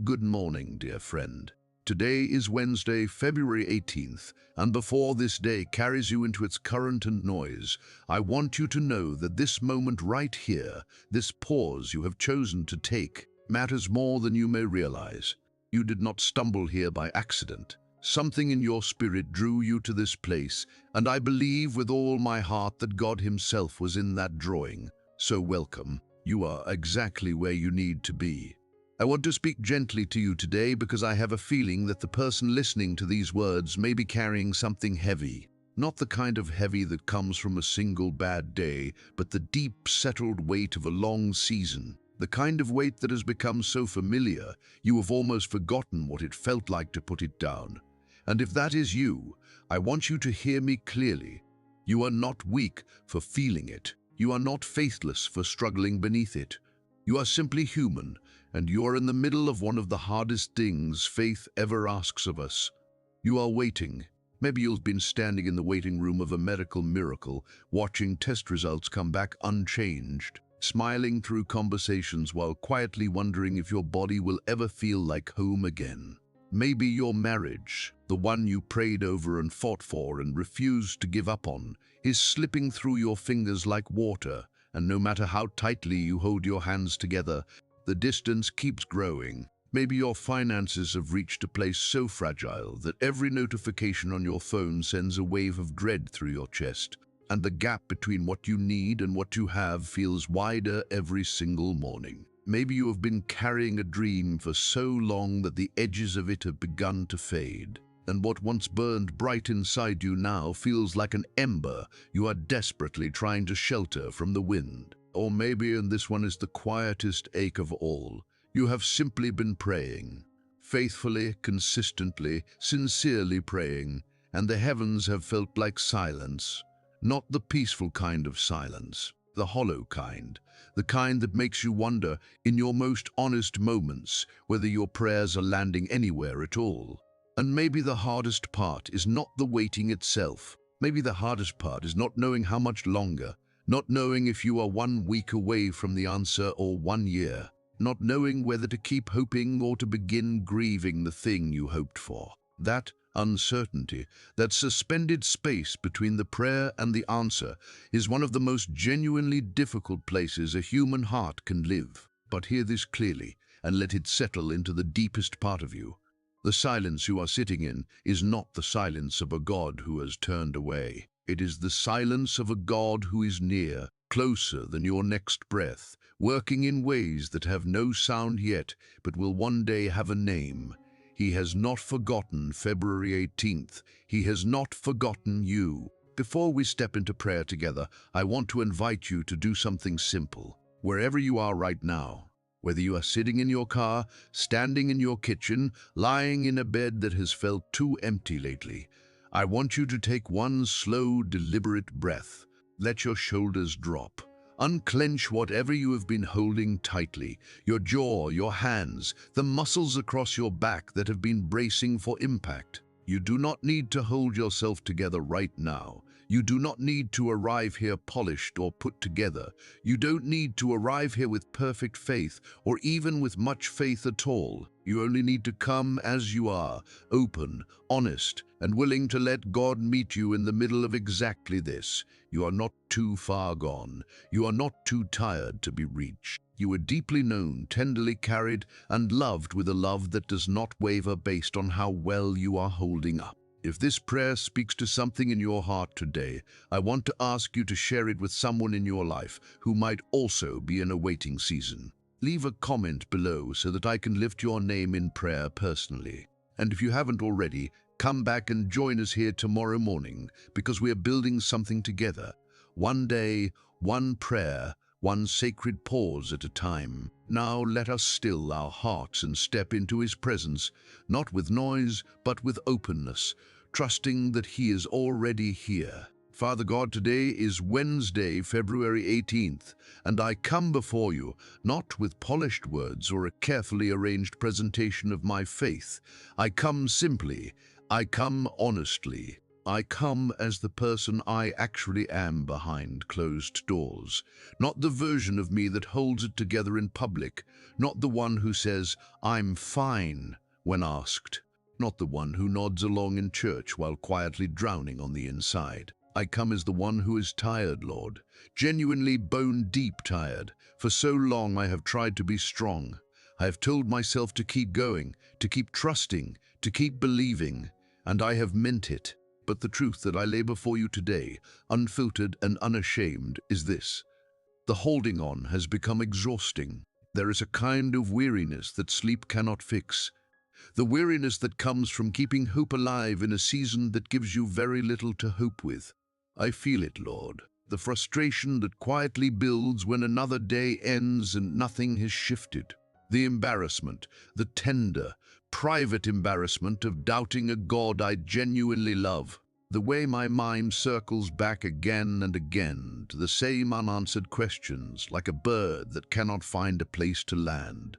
Good morning, dear friend. Today is Wednesday, February 18th, and before this day carries you into its current and noise, I want you to know that this moment right here, this pause you have chosen to take, matters more than you may realize. You did not stumble here by accident. Something in your spirit drew you to this place, and I believe with all my heart that God Himself was in that drawing. So welcome. You are exactly where you need to be. I want to speak gently to you today because I have a feeling that the person listening to these words may be carrying something heavy. Not the kind of heavy that comes from a single bad day, but the deep, settled weight of a long season. The kind of weight that has become so familiar, you have almost forgotten what it felt like to put it down. And if that is you, I want you to hear me clearly. You are not weak for feeling it. You are not faithless for struggling beneath it. You are simply human, and you are in the middle of one of the hardest things faith ever asks of us. You are waiting. Maybe you've been standing in the waiting room of a medical miracle, watching test results come back unchanged, smiling through conversations while quietly wondering if your body will ever feel like home again. Maybe your marriage, the one you prayed over and fought for and refused to give up on, is slipping through your fingers like water, and no matter how tightly you hold your hands together, the distance keeps growing. Maybe your finances have reached a place so fragile that every notification on your phone sends a wave of dread through your chest, and the gap between what you need and what you have feels wider every single morning. Maybe you have been carrying a dream for so long that the edges of it have begun to fade, and what once burned bright inside you now feels like an ember you are desperately trying to shelter from the wind. Or maybe, and this one is the quietest ache of all, you have simply been praying, faithfully, consistently, sincerely praying, and the heavens have felt like silence. Not the peaceful kind of silence, the hollow kind, the kind that makes you wonder, in your most honest moments, whether your prayers are landing anywhere at all. And maybe the hardest part is not the waiting itself. Maybe the hardest part is not knowing how much longer, not knowing if you are 1 week away from the answer or 1 year, not knowing whether to keep hoping or to begin grieving the thing you hoped for. That uncertainty, that suspended space between the prayer and the answer, is one of the most genuinely difficult places a human heart can live. But hear this clearly, and let it settle into the deepest part of you. The silence you are sitting in is not the silence of a God who has turned away. It is the silence of a God who is near, closer than your next breath, working in ways that have no sound yet, but will one day have a name. He has not forgotten February 18th. He has not forgotten you. Before we step into prayer together, I want to invite you to do something simple. Wherever you are right now, whether you are sitting in your car, standing in your kitchen, lying in a bed that has felt too empty lately, I want you to take one slow, deliberate breath. Let your shoulders drop. Unclench whatever you have been holding tightly, your jaw, your hands, the muscles across your back that have been bracing for impact. You do not need to hold yourself together right now. You do not need to arrive here polished or put together. You don't need to arrive here with perfect faith or even with much faith at all. You only need to come as you are, open, honest, and willing to let God meet you in the middle of exactly this. You are not too far gone. You are not too tired to be reached. You are deeply known, tenderly carried, and loved with a love that does not waver based on how well you are holding up. If this prayer speaks to something in your heart today, I want to ask you to share it with someone in your life who might also be in a waiting season. Leave a comment below so that I can lift your name in prayer personally. And if you haven't already, come back and join us here tomorrow morning because we are building something together. One day, one prayer, one sacred pause at a time. Now let us still our hearts and step into His presence, not with noise, but with openness, trusting that He is already here. Father God, today is Wednesday, February 18th, and I come before you, not with polished words or a carefully arranged presentation of my faith. I come simply, I come honestly. I come as the person I actually am behind closed doors, not the version of me that holds it together in public, not the one who says, "I'm fine," when asked, not the one who nods along in church while quietly drowning on the inside. I come as the one who is tired, Lord, genuinely bone-deep tired. For so long I have tried to be strong. I have told myself to keep going, to keep trusting, to keep believing, and I have meant it. But the truth that I lay before you today, unfiltered and unashamed, is this. The holding on has become exhausting. There is a kind of weariness that sleep cannot fix. The weariness that comes from keeping hope alive in a season that gives you very little to hope with. I feel it, Lord. The frustration that quietly builds when another day ends and nothing has shifted. The embarrassment, the tender, private embarrassment of doubting a God I genuinely love. The way my mind circles back again and again to the same unanswered questions, like a bird that cannot find a place to land.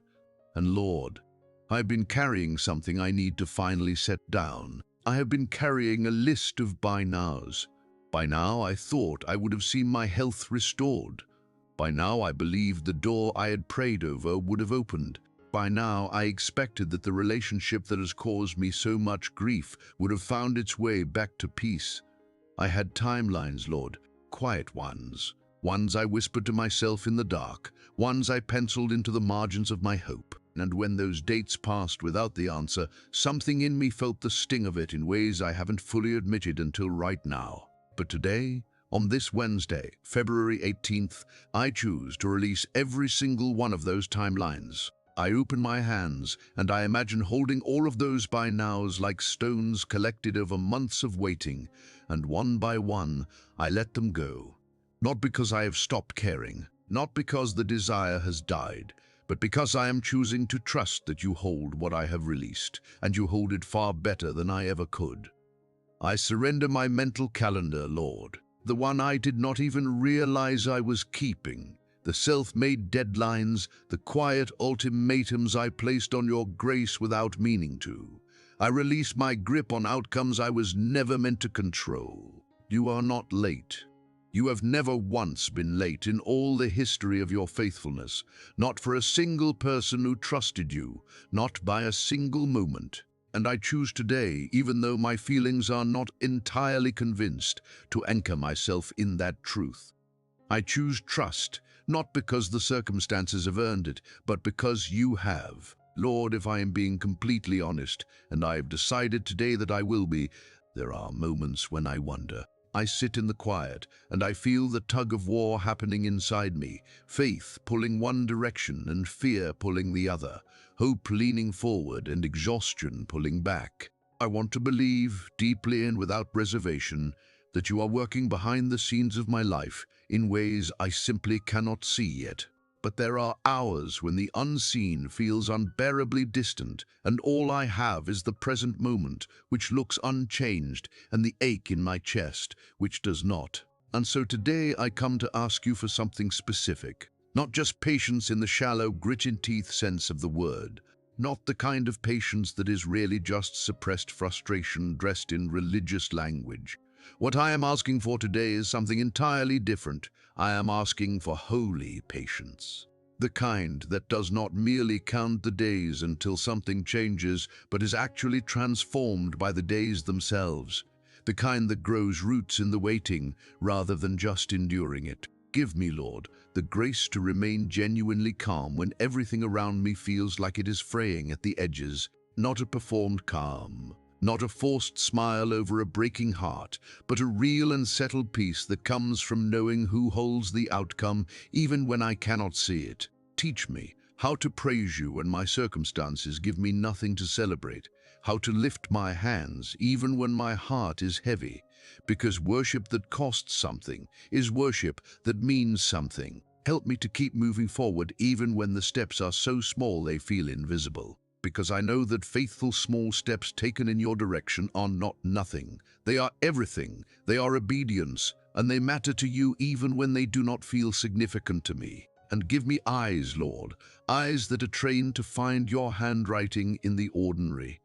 And Lord, I've been carrying something I need to finally set down. I have been carrying a list of by nows. By now I thought I would have seen my health restored. By now I believed the door I had prayed over would have opened. By now I expected that the relationship that has caused me so much grief would have found its way back to peace. I had timelines, Lord, quiet ones. Ones I whispered to myself in the dark. Ones I penciled into the margins of my hope. And when those dates passed without the answer, something in me felt the sting of it in ways I haven't fully admitted until right now. But today, on this Wednesday, February 18th, I choose to release every single one of those timelines. I open my hands, and I imagine holding all of those by nows like stones collected over months of waiting, and one by one, I let them go. Not because I have stopped caring, not because the desire has died, but because I am choosing to trust that you hold what I have released, and you hold it far better than I ever could. I surrender my mental calendar, Lord, the one I did not even realize I was keeping, the self-made deadlines, the quiet ultimatums I placed on your grace without meaning to. I release my grip on outcomes I was never meant to control. You are not late. You have never once been late in all the history of your faithfulness, not for a single person who trusted you, not by a single moment. And I choose today, even though my feelings are not entirely convinced, to anchor myself in that truth. I choose trust, not because the circumstances have earned it, but because you have. Lord, if I am being completely honest, and I have decided today that I will be, there are moments when I wonder. I sit in the quiet, and I feel the tug of war happening inside me, faith pulling one direction and fear pulling the other, hope leaning forward and exhaustion pulling back. I want to believe, deeply and without reservation, that you are working behind the scenes of my life in ways I simply cannot see yet. But there are hours when the unseen feels unbearably distant, and all I have is the present moment, which looks unchanged, and the ache in my chest, which does not. And so today I come to ask you for something specific, not just patience in the shallow, grit-in-teeth sense of the word, not the kind of patience that is really just suppressed frustration dressed in religious language. What I am asking for today is something entirely different. I am asking for holy patience. The kind that does not merely count the days until something changes, but is actually transformed by the days themselves. The kind that grows roots in the waiting, rather than just enduring it. Give me, Lord, the grace to remain genuinely calm when everything around me feels like it is fraying at the edges, not a performed calm. Not a forced smile over a breaking heart, but a real and settled peace that comes from knowing who holds the outcome, even when I cannot see it. Teach me how to praise you when my circumstances give me nothing to celebrate, how to lift my hands even when my heart is heavy, because worship that costs something is worship that means something. Help me to keep moving forward even when the steps are so small they feel invisible. Because I know that faithful small steps taken in your direction are not nothing. They are everything. They are obedience, and they matter to you even when they do not feel significant to me. And give me eyes, Lord, eyes that are trained to find your handwriting in the ordinary,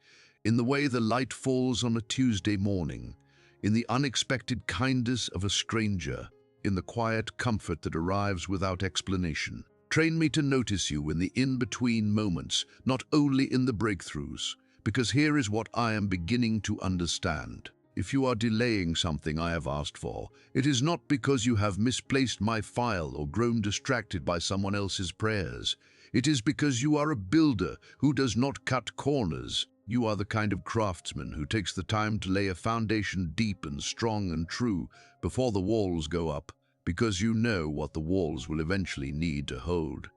in the way the light falls on a Tuesday morning, in the unexpected kindness of a stranger, in the quiet comfort that arrives without explanation. Train me to notice you in the in-between moments, not only in the breakthroughs, because here is what I am beginning to understand. If you are delaying something I have asked for, it is not because you have misplaced my file or grown distracted by someone else's prayers. It is because you are a builder who does not cut corners. You are the kind of craftsman who takes the time to lay a foundation deep and strong and true before the walls go up, because you know what the walls will eventually need to hold.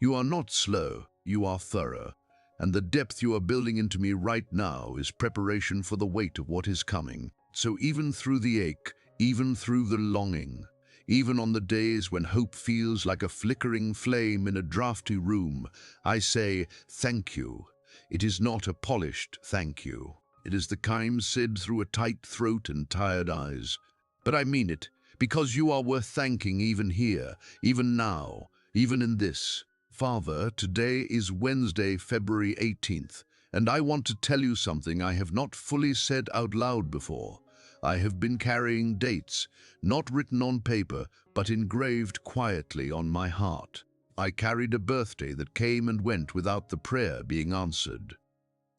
You are not slow, you are thorough, and the depth you are building into me right now is preparation for the weight of what is coming. So even through the ache, even through the longing, even on the days when hope feels like a flickering flame in a drafty room, I say thank you. It is not a polished thank you. It is the kind said through a tight throat and tired eyes. But I mean it, because you are worth thanking even here, even now, even in this. Father, today is Wednesday, February 18th, and I want to tell you something I have not fully said out loud before. I have been carrying dates, not written on paper, but engraved quietly on my heart. I carried a birthday that came and went without the prayer being answered.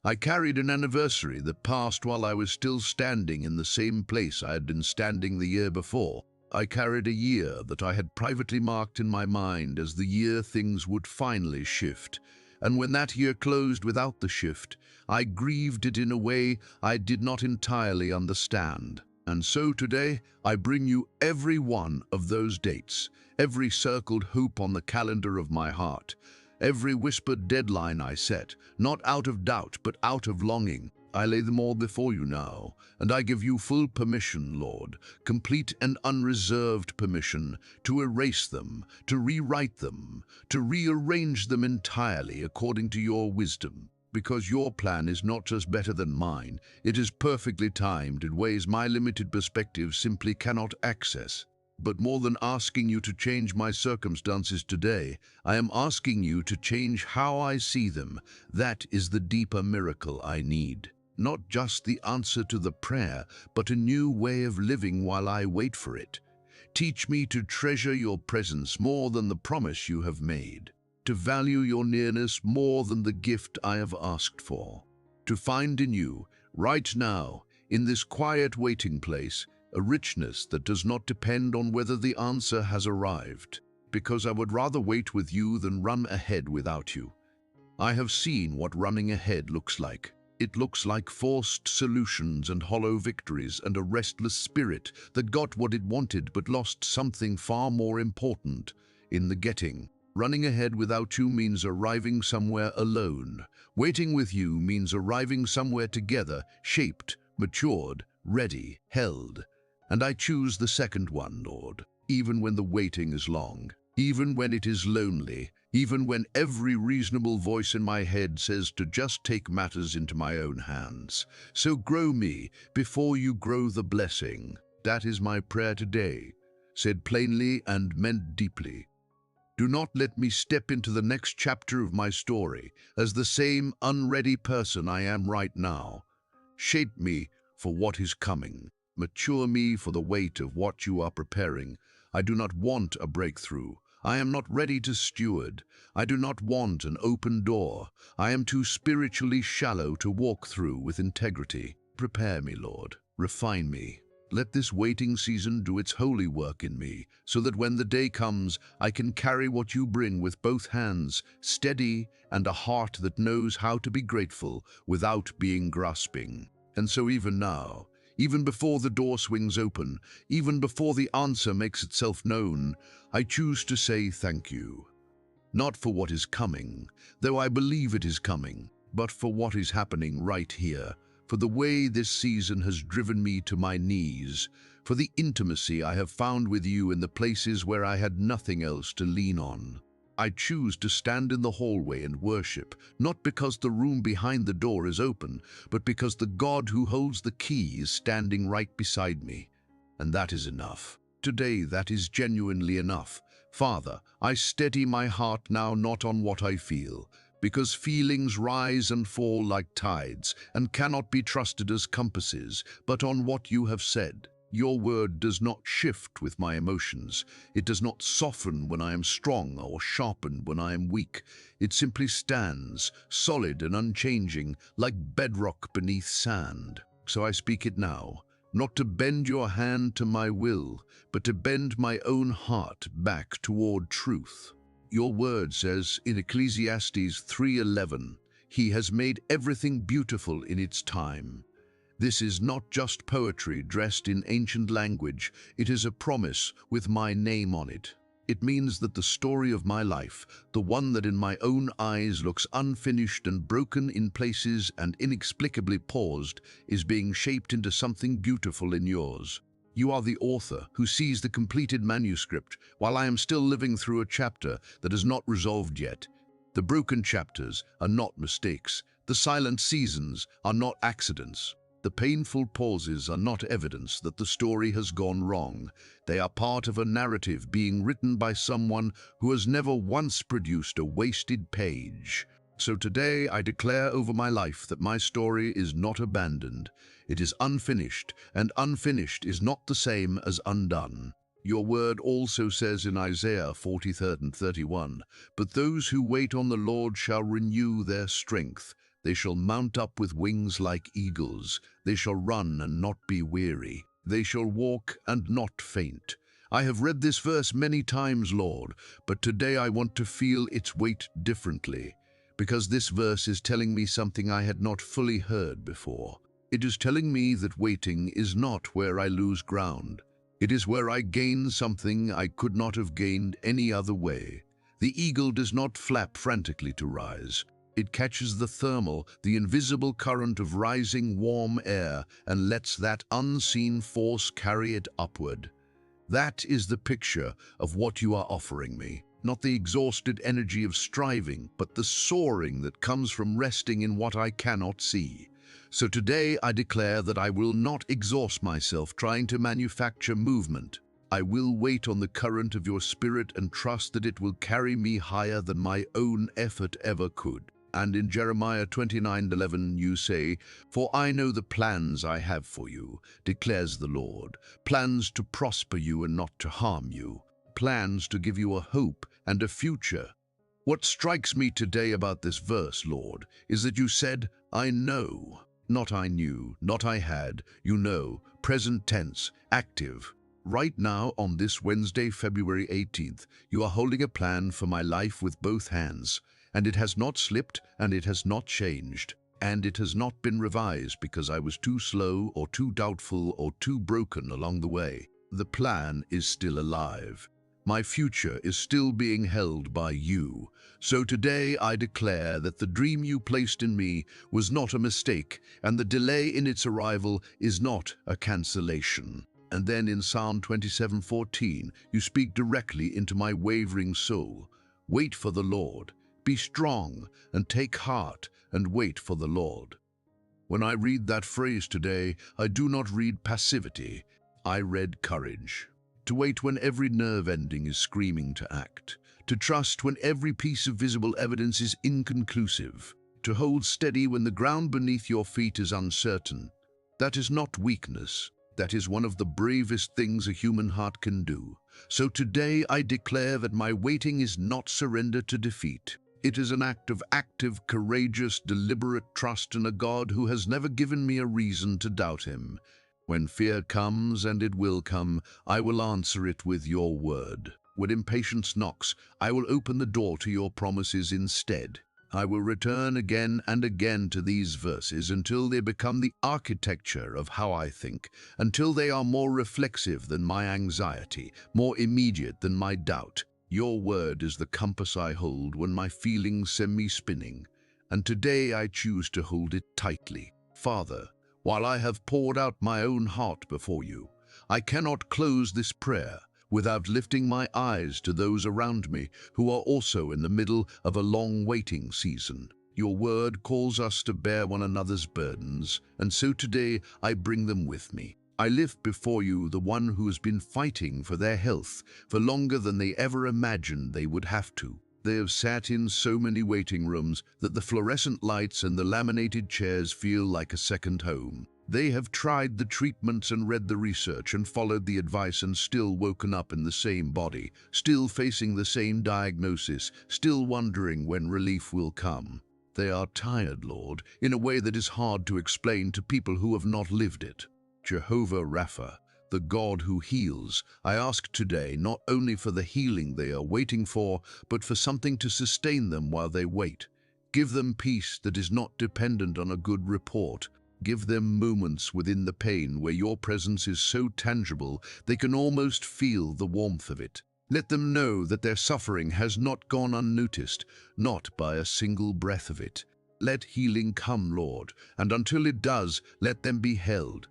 I carried an anniversary that passed while I was still standing in the same place I had been standing the year before. I carried a year that I had privately marked in my mind as the year things would finally shift. And when that year closed without the shift, I grieved it in a way I did not entirely understand. And so today, I bring you every one of those dates, every circled hope on the calendar of my heart, every whispered deadline I set, not out of doubt, but out of longing. I lay them all before you now, and I give you full permission, Lord, complete and unreserved permission, to erase them, to rewrite them, to rearrange them entirely according to your wisdom. Because your plan is not just better than mine, it is perfectly timed in ways my limited perspective simply cannot access. But more than asking you to change my circumstances today, I am asking you to change how I see them. That is the deeper miracle I need. Not just the answer to the prayer, but a new way of living while I wait for it. Teach me to treasure your presence more than the promise you have made, to value your nearness more than the gift I have asked for, to find in you, right now, in this quiet waiting place, a richness that does not depend on whether the answer has arrived, because I would rather wait with you than run ahead without you. I have seen what running ahead looks like. It looks like forced solutions and hollow victories and a restless spirit that got what it wanted but lost something far more important in the getting. Running ahead without you means arriving somewhere alone. Waiting with you means arriving somewhere together, shaped, matured, ready, held. And I choose the second one, Lord, even when the waiting is long, even when it is lonely, even when every reasonable voice in my head says to just take matters into my own hands. So grow me before you grow the blessing. That is my prayer today, said plainly and meant deeply. Do not let me step into the next chapter of my story as the same unready person I am right now. Shape me for what is coming. Mature me for the weight of what you are preparing. I do not want a breakthrough. I am not ready to steward. I do not want an open door. I am too spiritually shallow to walk through with integrity. Prepare me, Lord. Refine me. Let this waiting season do its holy work in me, so that when the day comes, I can carry what you bring with both hands, steady, and a heart that knows how to be grateful without being grasping. And so even now, even before the door swings open, even before the answer makes itself known, I choose to say thank you. Not for what is coming, though I believe it is coming, but for what is happening right here, for the way this season has driven me to my knees, for the intimacy I have found with you in the places where I had nothing else to lean on. I choose to stand in the hallway and worship, not because the room behind the door is open, but because the God who holds the key is standing right beside me. And that is enough. Today, that is genuinely enough. Father, I steady my heart now not on what I feel, because feelings rise and fall like tides and cannot be trusted as compasses, but on what you have said. Your word does not shift with my emotions. It does not soften when I am strong or sharpen when I am weak. It simply stands, solid and unchanging, like bedrock beneath sand. So I speak it now, not to bend your hand to my will, but to bend my own heart back toward truth. Your word says in Ecclesiastes 3:11, "He has made everything beautiful in its time." This is not just poetry dressed in ancient language, it is a promise with my name on it. It means that the story of my life, the one that in my own eyes looks unfinished and broken in places and inexplicably paused, is being shaped into something beautiful in yours. You are the author who sees the completed manuscript while I am still living through a chapter that is not resolved yet. The broken chapters are not mistakes. The silent seasons are not accidents. The painful pauses are not evidence that the story has gone wrong. They are part of a narrative being written by someone who has never once produced a wasted page. So today I declare over my life that my story is not abandoned. It is unfinished, and unfinished is not the same as undone. Your word also says in Isaiah 40:31, "But those who wait on the Lord shall renew their strength. They shall mount up with wings like eagles. They shall run and not be weary. They shall walk and not faint." I have read this verse many times, Lord, but today I want to feel its weight differently, because this verse is telling me something I had not fully heard before. It is telling me that waiting is not where I lose ground. It is where I gain something I could not have gained any other way. The eagle does not flap frantically to rise. It catches the thermal, the invisible current of rising warm air, and lets that unseen force carry it upward. That is the picture of what you are offering me. Not the exhausted energy of striving, but the soaring that comes from resting in what I cannot see. So today I declare that I will not exhaust myself trying to manufacture movement. I will wait on the current of your spirit and trust that it will carry me higher than my own effort ever could. And in Jeremiah 29:11 you say, "For I know the plans I have for you, declares the Lord, plans to prosper you and not to harm you, plans to give you a hope and a future." What strikes me today about this verse, Lord, is that you said, "I know." Not I knew, not I had, you know, present tense, active. Right now, on this Wednesday, February 18th, you are holding a plan for my life with both hands. And it has not slipped, and it has not changed, and it has not been revised because I was too slow or too doubtful or too broken along the way. The plan is still alive. My future is still being held by you. So today I declare that the dream you placed in me was not a mistake, and the delay in its arrival is not a cancellation. And then in Psalm 27:14, you speak directly into my wavering soul. Wait for the Lord. Be strong and take heart and wait for the Lord. When I read that phrase today, I do not read passivity. I read courage. To wait when every nerve ending is screaming to act. To trust when every piece of visible evidence is inconclusive. To hold steady when the ground beneath your feet is uncertain. That is not weakness. That is one of the bravest things a human heart can do. So today I declare that my waiting is not surrender to defeat. It is an act of active, courageous, deliberate trust in a God who has never given me a reason to doubt him. When fear comes, and it will come, I will answer it with your word. When impatience knocks, I will open the door to your promises instead. I will return again and again to these verses until they become the architecture of how I think, until they are more reflexive than my anxiety, more immediate than my doubt. Your word is the compass I hold when my feelings send me spinning, and today I choose to hold it tightly. Father, while I have poured out my own heart before you, I cannot close this prayer without lifting my eyes to those around me who are also in the middle of a long waiting season. Your word calls us to bear one another's burdens, and so today I bring them with me. I lift before you the one who has been fighting for their health for longer than they ever imagined they would have to. They have sat in so many waiting rooms that the fluorescent lights and the laminated chairs feel like a second home. They have tried the treatments and read the research and followed the advice and still woken up in the same body, still facing the same diagnosis, still wondering when relief will come. They are tired, Lord, in a way that is hard to explain to people who have not lived it. Jehovah Rapha, the God who heals, I ask today not only for the healing they are waiting for, but for something to sustain them while they wait. Give them peace that is not dependent on a good report. Give them moments within the pain where your presence is so tangible they can almost feel the warmth of it. Let them know that their suffering has not gone unnoticed, not by a single breath of it. Let healing come, Lord, and until it does, let them be held.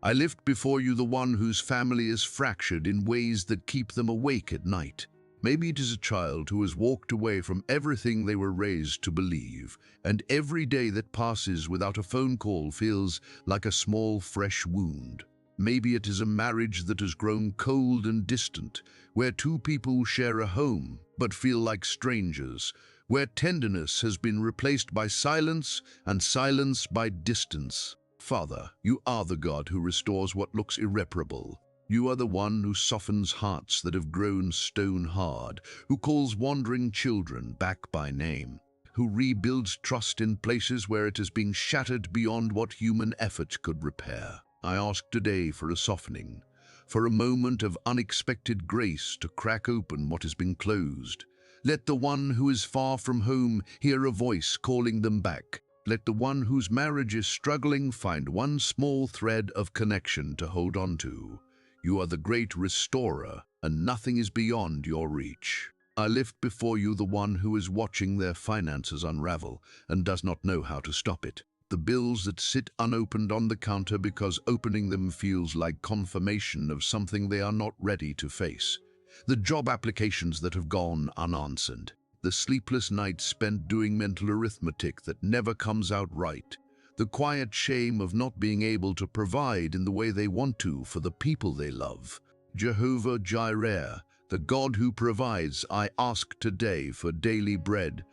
I lift before you the one whose family is fractured in ways that keep them awake at night. Maybe it is a child who has walked away from everything they were raised to believe, and every day that passes without a phone call feels like a small, fresh wound. Maybe it is a marriage that has grown cold and distant, where two people share a home but feel like strangers, where tenderness has been replaced by silence and silence by distance. Father, you are the God who restores what looks irreparable. You are the one who softens hearts that have grown stone hard, who calls wandering children back by name, who rebuilds trust in places where it has been shattered beyond what human effort could repair. I ask today for a softening, for a moment of unexpected grace to crack open what has been closed. Let the one who is far from home hear a voice calling them back. Let the one whose marriage is struggling find one small thread of connection to hold on to. You are the great restorer, and nothing is beyond your reach. I lift before you the one who is watching their finances unravel and does not know how to stop it. The bills that sit unopened on the counter because opening them feels like confirmation of something they are not ready to face. The job applications that have gone unanswered. The sleepless nights spent doing mental arithmetic that never comes out right. The quiet shame of not being able to provide in the way they want to for the people they love. Jehovah Jireh, the God who provides, I ask today for daily bread,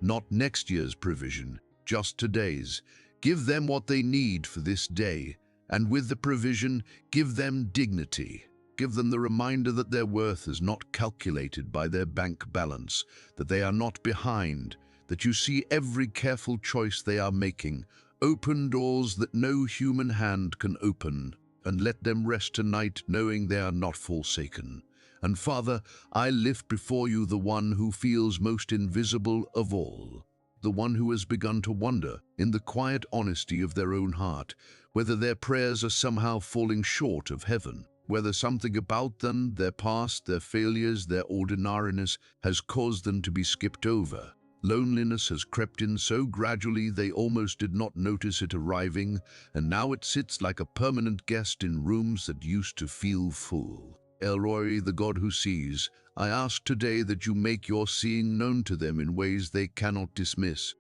not next year's provision, just today's. Give them what they need for this day, and with the provision, give them dignity. Give them the reminder that their worth is not calculated by their bank balance, that they are not behind, that you see every careful choice they are making. Open doors that no human hand can open, and let them rest tonight knowing they are not forsaken. And Father, I lift before you the one who feels most invisible of all, the one who has begun to wonder, in the quiet honesty of their own heart, whether their prayers are somehow falling short of heaven. Whether something about them, their past, their failures, their ordinariness, has caused them to be skipped over. Loneliness has crept in so gradually they almost did not notice it arriving, and now it sits like a permanent guest in rooms that used to feel full. Elroy, the God who sees, I ask today that you make your seeing known to them in ways they cannot dismiss.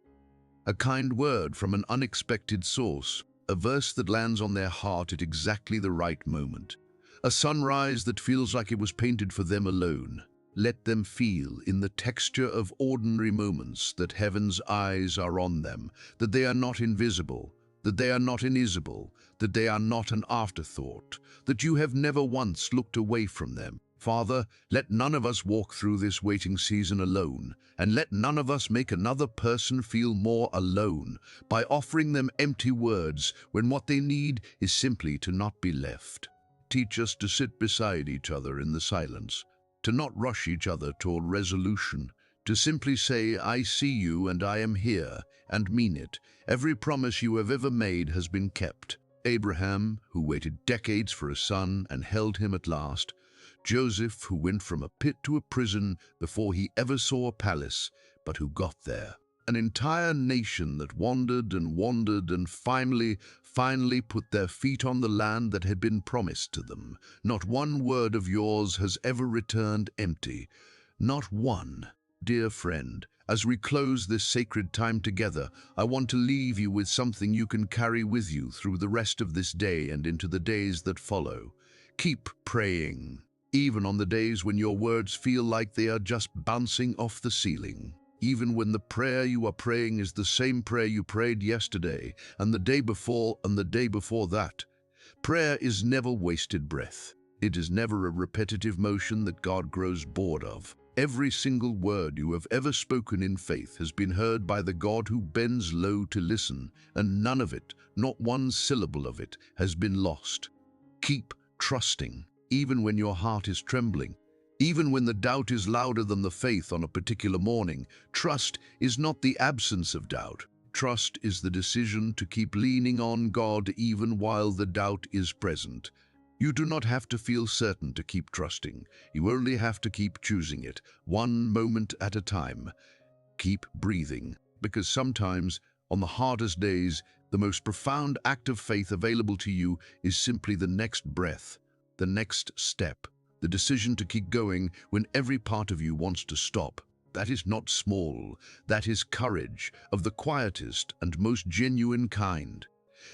A kind word from an unexpected source, a verse that lands on their heart at exactly the right moment. A sunrise that feels like it was painted for them alone. Let them feel in the texture of ordinary moments that heaven's eyes are on them, that they are not invisible, that they are not invisible, that they are not an afterthought, that you have never once looked away from them. Father, let none of us walk through this waiting season alone, and let none of us make another person feel more alone by offering them empty words when what they need is simply to not be left. Teach us to sit beside each other in the silence, to not rush each other toward resolution, to simply say, I see you and I am here, and mean it. Every promise you have ever made has been kept. Abraham, who waited decades for a son and held him at last. Joseph, who went from a pit to a prison before he ever saw a palace, but who got there. An entire nation that wandered and finally put their feet on the land that had been promised to them. Not one word of yours has ever returned empty. Not one. Dear friend, as we close this sacred time together, I want to leave you with something you can carry with you through the rest of this day and into the days that follow. Keep praying. even on the days when your words feel like they are just bouncing off the ceiling. Even when the prayer you are praying is the same prayer you prayed yesterday and the day before and the day before that. Prayer is never wasted breath. It is never a repetitive motion that God grows bored of. Every single word you have ever spoken in faith has been heard by the God who bends low to listen, and none of it, not one syllable of it, has been lost. Keep trusting, even when your heart is trembling. Even when the doubt is louder than the faith on a particular morning. Trust is not the absence of doubt. Trust is the decision to keep leaning on God even while the doubt is present. You do not have to feel certain to keep trusting. You only have to keep choosing it, one moment at a time. Keep breathing, because sometimes, on the hardest days, the most profound act of faith available to you is simply the next breath, the next step. The decision to keep going when every part of you wants to stop. That is not small. That is courage of the quietest and most genuine kind.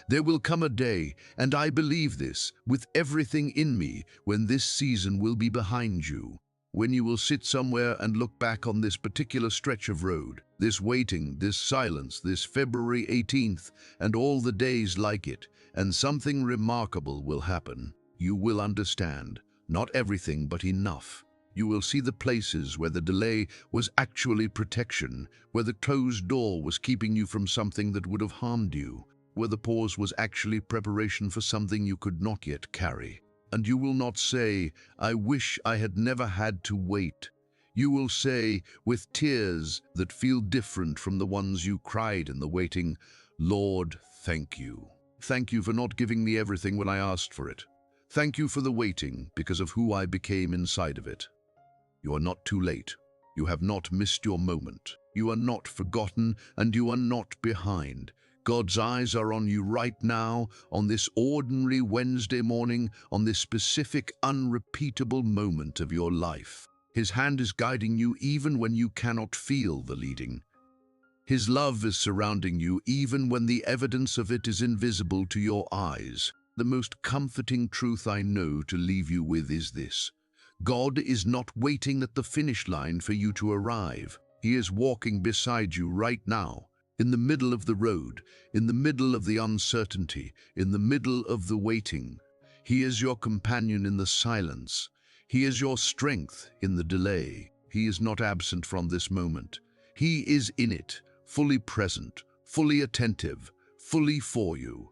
There will come a day, and I believe this with everything in me, when this season will be behind you. When you will sit somewhere and look back on this particular stretch of road, this waiting, this silence, this February 18th, and all the days like it, and something remarkable will happen. You will understand. Not everything, but enough. You will see the places where the delay was actually protection, where the closed door was keeping you from something that would have harmed you, where the pause was actually preparation for something you could not yet carry. And you will not say, "I wish I had never had to wait." You will say, with tears that feel different from the ones you cried in the waiting, "Lord, thank you. Thank you for not giving me everything when I asked for it. Thank you for the waiting because of who I became inside of it." You are not too late. You have not missed your moment. You are not forgotten, and you are not behind. God's eyes are on you right now, on this ordinary Wednesday morning, on this specific, unrepeatable moment of your life. His hand is guiding you even when you cannot feel the leading. His love is surrounding you even when the evidence of it is invisible to your eyes. The most comforting truth I know to leave you with is this: God is not waiting at the finish line for you to arrive. He is walking beside you right now, in the middle of the road, in the middle of the uncertainty, in the middle of the waiting. He is your companion in the silence. He is your strength in the delay. He is not absent from this moment. He is in it, fully present, fully attentive, fully for you.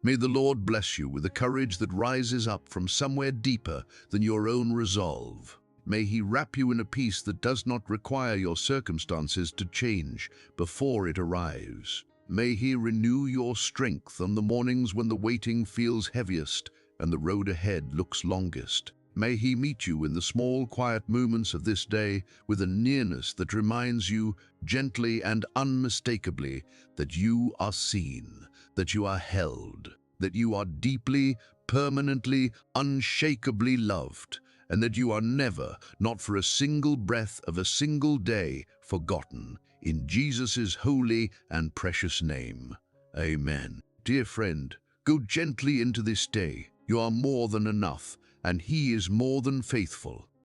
May the Lord bless you with a courage that rises up from somewhere deeper than your own resolve. May He wrap you in a peace that does not require your circumstances to change before it arrives. May He renew your strength on the mornings when the waiting feels heaviest and the road ahead looks longest. May He meet you in the small, quiet moments of this day with a nearness that reminds you, gently and unmistakably, that you are seen, that you are held, that you are deeply, permanently, unshakably loved, and that you are never, not for a single breath of a single day, forgotten. In Jesus' holy and precious name. Amen. Dear friend, go gently into this day. You are more than enough, and He is more than faithful.